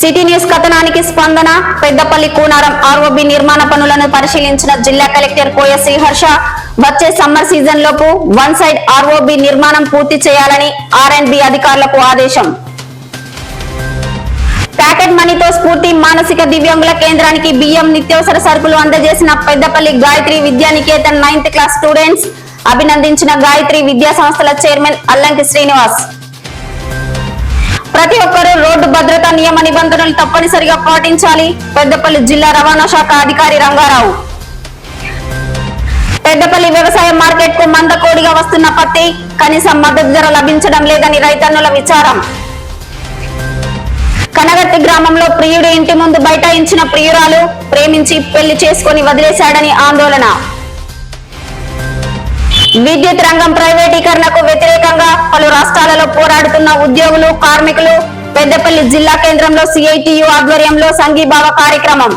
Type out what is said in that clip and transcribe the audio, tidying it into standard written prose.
City news కథనానికి స్పందన. Peddapalli Koonaram ROB నిర్మాణ పనులను పరిశీలించిన జిల్లా కలెక్టర్ కోయ శ్రీహర్ష వచ్చే సమ్మర్ సీజన్ లోపు వన్ సైడ్ ఆర్ఓబి నిర్మాణం పూర్తి చేయాలని ఆర్ఎండ్బి అధికారులకు ఆదేశం. ప్యాకెట్ మనీతో స్ఫూర్తి మానసిక దివ్యాంగుల కేంద్రానికి బియ్యం నిత్యావసర సరుకులు అందజేసిన Peddapalli Gayatri Vidyanikethan 9th class students. అభినందించిన గాయత్రి విద్యా సంస్థల చైర్మన్ అల్లంకి శ్రీనివాస్. ప్రతి ఒక్కరూ రోడ్డు భద్రతా నియమ నిబంధనలు తప్పనిసరిగా పాటించాలి. పెద్దపల్లి జిల్లా రవాణా శాఖ అధికారి రంగారావు. పెద్దపల్లి వ్యవసాయ మార్కెట్ కు మందకోడిగా వస్తున్న పత్తి కనీస మద్దతు ధర లభించడం లేదని రైతన్నుల విచారం. కనగర్తి గ్రామంలో ప్రియుడి ఇంటి ముందు బైఠాయించిన ప్రియురాలు ప్రేమించి పెళ్లి చేసుకుని వదిలేశాడని ఆందోళన. విద్యుత్ రంగం ప్రైవేటీకరణకు వ్యతిరేకంగా పలు రాష్ట్రాలలో పోరాడుతున్న ఉద్యోగులు, కార్మికులు. పెద్దపల్లి జిల్లా కేంద్రంలో సిఐటియు ఆధ్వర్యంలో సంఘీభావ కార్యక్రమం.